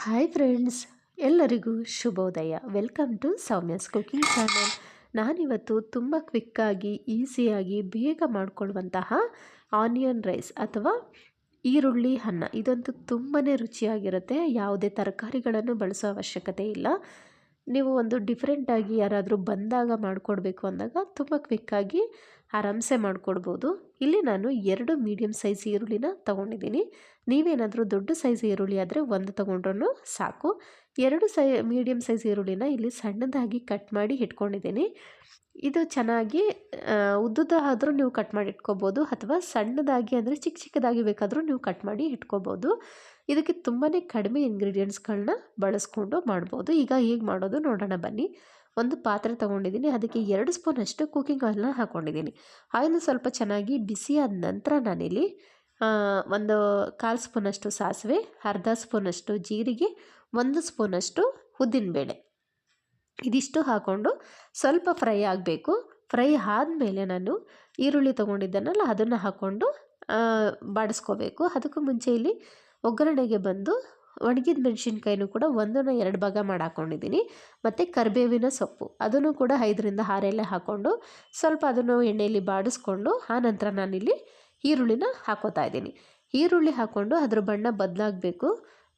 Hi friends, ಎಲ್ಲರಿಗೂ ಶುಭೋದಯ. Welcome to Soumya's cooking channel. ನಾನಿವತ್ತು ತುಂಬ ಕ್ವಿಕ್ಕಾಗಿ ಈಸಿಯಾಗಿ ಬೇಗ ಮಾಡಿಕೊಳ್ಳುವಂತಹ ಆನಿಯನ್ ರೈಸ್ ಅಥವಾ ಈರುಳ್ಳಿ ಅನ್ನ, ಇದಂತೂ ತುಂಬಾ ರುಚಿಯಾಗಿರುತ್ತೆ. ಯಾವುದೇ ತರಕಾರಿಗಳನ್ನು ಬಳಸೋ ಅವಶ್ಯಕತೆ ಇಲ್ಲ. ನೀವು ಒಂದು ಡಿಫ್ರೆಂಟಾಗಿ ಯಾರಾದರೂ ಬಂದಾಗ ಮಾಡಿಕೊಡ್ಬೇಕು ಅಂದಾಗ ತುಂಬ ಕ್ವಿಕ್ಕಾಗಿ ಆರಾಮ್ಸೆ ಮಾಡಿಕೊಡ್ಬೋದು. ಇಲ್ಲಿ ನಾನು 2 ಮೀಡಿಯಮ್ ಸೈಜ್ ಈರುಳ್ಳಿನ ತೊಗೊಂಡಿದ್ದೀನಿ. ನೀವೇನಾದರೂ ದೊಡ್ಡ ಸೈಜ್ ಈರುಳ್ಳಿ ಆದರೆ ಒಂದು ತೊಗೊಂಡ್ರೂ ಸಾಕು. 2 ಮೀಡಿಯಮ್ ಸೈಜ್ ಈರುಳ್ಳಿನ ಇಲ್ಲಿ ಸಣ್ಣದಾಗಿ ಕಟ್ ಮಾಡಿ ಇಟ್ಕೊಂಡಿದ್ದೀನಿ. ಇದು ಚೆನ್ನಾಗಿ ಉದ್ದುದ ಆದರೂ ನೀವು ಕಟ್ ಮಾಡಿ ಇಟ್ಕೋಬೋದು, ಅಥವಾ ಸಣ್ಣದಾಗಿ ಅಂದರೆ ಚಿಕ್ಕ ಚಿಕ್ಕದಾಗಿ ಬೇಕಾದರೂ ನೀವು ಕಟ್ ಮಾಡಿ ಇಟ್ಕೋಬೋದು. ಇದಕ್ಕೆ ತುಂಬಾ ಕಡಿಮೆ ಇಂಗ್ರೀಡಿಯೆಂಟ್ಸ್ಗಳನ್ನ ಬಳಸ್ಕೊಂಡು ಮಾಡ್ಬೋದು. ಈಗ ಹೇಗೆ ಮಾಡೋದು ನೋಡೋಣ ಬನ್ನಿ. ಒಂದು ಪಾತ್ರೆ ತೊಗೊಂಡಿದ್ದೀನಿ, ಅದಕ್ಕೆ 2 ಸ್ಪೂನಷ್ಟು ಕುಕ್ಕಿಂಗ್ ಆಯಿಲ್ನ ಹಾಕ್ಕೊಂಡಿದ್ದೀನಿ. ಆಯಿಲ್ ಸ್ವಲ್ಪ ಚೆನ್ನಾಗಿ ಬಿಸಿಯಾದ ನಂತರ ನಾನಿಲ್ಲಿ ಒಂದು 1/4 ಸ್ಪೂನಷ್ಟು ಸಾಸಿವೆ, ಅರ್ಧ ಸ್ಪೂನಷ್ಟು ಜೀರಿಗೆ, 1 ಸ್ಪೂನಷ್ಟು ಉದ್ದಿನಬೇಳೆ, ಇದಿಷ್ಟು ಹಾಕ್ಕೊಂಡು ಸ್ವಲ್ಪ ಫ್ರೈ ಆಗಬೇಕು. ಫ್ರೈ ಆದಮೇಲೆ ನಾನು ಈರುಳ್ಳಿ ತೊಗೊಂಡಿದ್ದನಲ್ಲ ಅದನ್ನು ಹಾಕ್ಕೊಂಡು ಬಾಡಿಸ್ಕೋಬೇಕು. ಅದಕ್ಕೂ ಮುಂಚೆ ಇಲ್ಲಿ ಒಗ್ಗರಣೆಗೆ ಬಂದು ಒಣಗಿದ ಮೆಣಸಿನ್ಕಾಯಿನೂ ಕೂಡ 1ನ 2 ಭಾಗ ಮಾಡಿ ಹಾಕ್ಕೊಂಡಿದ್ದೀನಿ. ಮತ್ತು ಕರಿಬೇವಿನ ಸೊಪ್ಪು ಅದನ್ನು ಕೂಡ 5ರಿಂದ 6 ಎಲೆ ಹಾಕ್ಕೊಂಡು ಸ್ವಲ್ಪ ಅದನ್ನು ಎಣ್ಣೆಯಲ್ಲಿ ಬಾಡಿಸ್ಕೊಂಡು ಆನಂತರ ನಾನಿಲ್ಲಿ ಈರುಳ್ಳಿನ ಹಾಕೋತಾ ಇದ್ದೀನಿ. ಈರುಳ್ಳಿ ಹಾಕ್ಕೊಂಡು ಅದ್ರ ಬಣ್ಣ ಬದಲಾಗಬೇಕು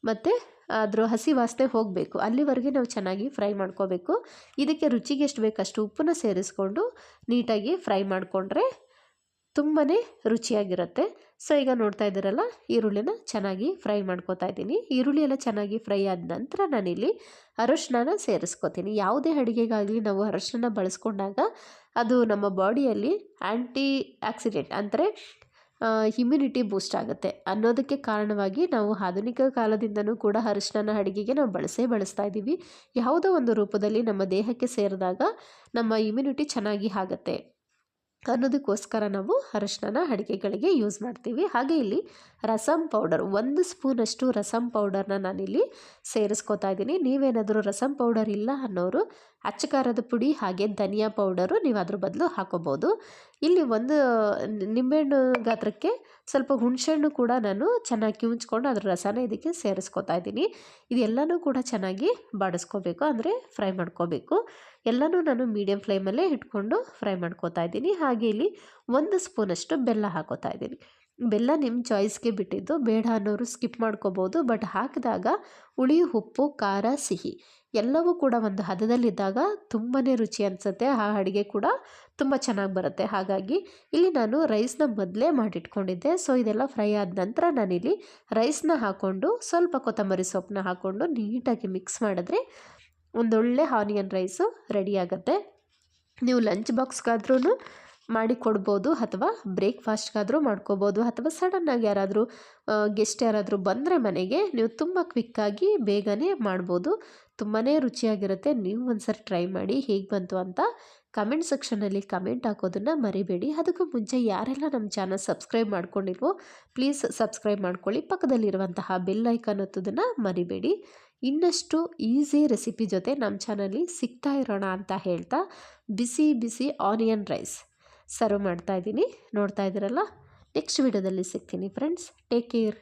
ಮತ್ತು ಅದ್ರ ಹಸಿ ವಾಸನೆ ಹೋಗಬೇಕು, ಅಲ್ಲಿವರೆಗೆ ನಾವು ಚೆನ್ನಾಗಿ ಫ್ರೈ ಮಾಡ್ಕೋಬೇಕು. ಇದಕ್ಕೆ ರುಚಿಗೆ ಎಷ್ಟು ಬೇಕಷ್ಟು ಉಪ್ಪನ್ನ ಸೇರಿಸ್ಕೊಂಡು ನೀಟಾಗಿ ಫ್ರೈ ಮಾಡಿಕೊಂಡ್ರೆ ತುಂಬಾ ರುಚಿಯಾಗಿರುತ್ತೆ. ಸೊ ಈಗ ನೋಡ್ತಾ ಇದ್ದೀರಲ್ಲ, ಈರುಳ್ಳಿನ ಚೆನ್ನಾಗಿ ಫ್ರೈ ಮಾಡ್ಕೋತಾ ಇದ್ದೀನಿ. ಈರುಳ್ಳಿ ಎಲ್ಲ ಚೆನ್ನಾಗಿ ಫ್ರೈ ಆದ ನಂತರ ನಾನಿಲ್ಲಿ ಅರಶಿನ ಸೇರಿಸ್ಕೋತೀನಿ. ಯಾವುದೇ ಅಡುಗೆಗಾಗಲಿ ನಾವು ಅರಶಿನ ಬಳಸ್ಕೊಂಡಾಗ ಅದು ನಮ್ಮ ಬಾಡಿಯಲ್ಲಿ ಆ್ಯಂಟಿ ಆಕ್ಸಿಡೆಂಟ್ ಅಂದರೆ ಇಮ್ಯುನಿಟಿ ಬೂಸ್ಟ್ ಆಗುತ್ತೆ ಅನ್ನೋದಕ್ಕೆ ಕಾರಣವಾಗಿ ನಾವು ಆಧುನಿಕ ಕಾಲದಿಂದನೂ ಕೂಡ ಅರಿಶಿನ ಅಡುಗೆಗೆ ನಾವು ಬಳಸ್ತಾ ಇದ್ದೀವಿ. ಯಾವುದೋ ಒಂದು ರೂಪದಲ್ಲಿ ನಮ್ಮ ದೇಹಕ್ಕೆ ಸೇರಿದಾಗ ನಮ್ಮ ಇಮ್ಯುನಿಟಿ ಚೆನ್ನಾಗಿ ಆಗುತ್ತೆ ಅನ್ನೋದಕ್ಕೋಸ್ಕರ ನಾವು ಅರಿಶಿನ ಅಡುಗೆಗಳಿಗೆ ಯೂಸ್ ಮಾಡ್ತೀವಿ. ಹಾಗೆ ಇಲ್ಲಿ ರಸಮ್ ಪೌಡರ್ 1 ಸ್ಪೂನಷ್ಟು ರಸಮ್ ಪೌಡರ್ನ ನಾನಿಲ್ಲಿ ಸೇರಿಸ್ಕೋತಾ ಇದ್ದೀನಿ. ನೀವೇನಾದರೂ ರಸಮ್ ಪೌಡರ್ ಇಲ್ಲ ಅನ್ನೋರು ಅಚ್ಚ ಖಾರದ ಪುಡಿ ಹಾಗೆ ಧನಿಯಾ ಪೌಡರು ನೀವು ಅದ್ರ ಬದಲು ಹಾಕೋಬೋದು. ಇಲ್ಲಿ ಒಂದು ನಿಂಬೆಹಣ್ಣು ಗಾತ್ರಕ್ಕೆ ಸ್ವಲ್ಪ ಹುಣಸೆಹಣ್ಣು ಕೂಡ ನಾನು ಚೆನ್ನಾಗಿ ಕಿವುಚ್ಕೊಂಡು ಅದ್ರ ರಸನ ಇದಕ್ಕೆ ಸೇರಿಸ್ಕೋತಾ ಇದ್ದೀನಿ. ಇದೆಲ್ಲನೂ ಕೂಡ ಚೆನ್ನಾಗಿ ಬಾಡಿಸ್ಕೋಬೇಕು, ಅಂದರೆ ಫ್ರೈ ಮಾಡ್ಕೋಬೇಕು. ಎಲ್ಲನೂ ನಾನು ಮೀಡಿಯಮ್ ಫ್ಲೇಮಲ್ಲೇ ಇಟ್ಕೊಂಡು ಫ್ರೈ ಮಾಡ್ಕೋತಾ ಇದ್ದೀನಿ. ಹಾಗೆ ಇಲ್ಲಿ 1 ಸ್ಪೂನಷ್ಟು ಬೆಲ್ಲ ಹಾಕೋತಾ ಇದ್ದೀನಿ. ಬೆಲ್ಲ ನಿಮ್ಮ ಚಾಯ್ಸ್ಗೆ ಬಿಟ್ಟಿದ್ದು, ಬೇಡ ಅನ್ನೋರು ಸ್ಕಿಪ್ ಮಾಡ್ಕೋಬೋದು. ಬಟ್ ಹಾಕಿದಾಗ ಹುಳಿ, ಉಪ್ಪು, ಖಾರ, ಸಿಹಿ ಎಲ್ಲವೂ ಕೂಡ ಒಂದು ಹದದಲ್ಲಿದ್ದಾಗ ತುಂಬಾ ರುಚಿ ಅನಿಸುತ್ತೆ. ಆ ಅಡುಗೆ ಕೂಡ ತುಂಬ ಚೆನ್ನಾಗಿ ಬರುತ್ತೆ. ಹಾಗಾಗಿ ಇಲ್ಲಿ ನಾನು ರೈಸ್ನ ಮೊದಲೇ ಮಾಡಿಟ್ಕೊಂಡಿದ್ದೆ. ಸೊ ಇದೆಲ್ಲ ಫ್ರೈ ಆದ ನಂತರ ನಾನಿಲ್ಲಿ ರೈಸ್ನ ಹಾಕ್ಕೊಂಡು ಸ್ವಲ್ಪ ಕೊತ್ತಂಬರಿ ಸೊಪ್ಪನ್ನ ಹಾಕ್ಕೊಂಡು ನೀಟಾಗಿ ಮಿಕ್ಸ್ ಮಾಡಿದ್ರೆ ಒಂದೊಳ್ಳೆ ಆನಿಯನ್ ರೈಸು ರೆಡಿ ಆಗುತ್ತೆ. ನೀವು ಲಂಚ್ ಬಾಕ್ಸ್ಗಾದ್ರೂ ಮಾಡಿ ಕೊಡ್ಬೋದು, ಅಥವಾ ಬ್ರೇಕ್ಫಾಸ್ಟ್ಗಾದರೂ ಮಾಡ್ಕೋಬೋದು, ಅಥವಾ ಸಡನ್ನಾಗಿ ಯಾರಾದರೂ ಗೆಸ್ಟ್ ಯಾರಾದರೂ ಬಂದರೆ ಮನೆಗೆ ನೀವು ತುಂಬ ಕ್ವಿಕ್ಕಾಗಿ ಬೇಗನೆ ಮಾಡ್ಬೋದು. ತುಂಬಾ ರುಚಿಯಾಗಿರುತ್ತೆ. ನೀವು ಒಂದ್ಸರಿ ಟ್ರೈ ಮಾಡಿ ಹೇಗೆ ಬಂತು ಅಂತ ಕಮೆಂಟ್ ಸೆಕ್ಷನಲ್ಲಿ ಕಮೆಂಟ್ ಹಾಕೋದನ್ನು ಮರಿಬೇಡಿ. ಅದಕ್ಕೂ ಮುಂಚೆ ಯಾರೆಲ್ಲ ನಮ್ಮ ಚಾನಲ್ ಸಬ್ಸ್ಕ್ರೈಬ್ ಮಾಡ್ಕೊಂಡಿಲ್ವೋ ಪ್ಲೀಸ್ ಸಬ್ಸ್ಕ್ರೈಬ್ ಮಾಡ್ಕೊಳ್ಳಿ. ಪಕ್ಕದಲ್ಲಿರುವಂತಹ ಬೆಲ್ ಐಕಾನ್ ಒತ್ತೋದನ್ನು ಮರಿಬೇಡಿ. ಇನ್ನಷ್ಟು ಈಸಿ ರೆಸಿಪಿ ಜೊತೆ ನಮ್ಮ ಚಾನಲ್ಲಿ ಸಿಗ್ತಾ ಇರೋಣ ಅಂತ ಹೇಳ್ತಾ ಬಿಸಿ ಬಿಸಿ ಆನಿಯನ್ ರೈಸ್ ಸರ್ವ್ ಮಾಡ್ತಾ ಇದ್ದೀನಿ. ನೋಡ್ತಾ ಇದ್ದೀರಲ್ಲ, ನೆಕ್ಸ್ಟ್ ವಿಡಿಯೋದಲ್ಲಿ ಸಿಗ್ತೀನಿ ಫ್ರೆಂಡ್ಸ್. Take care.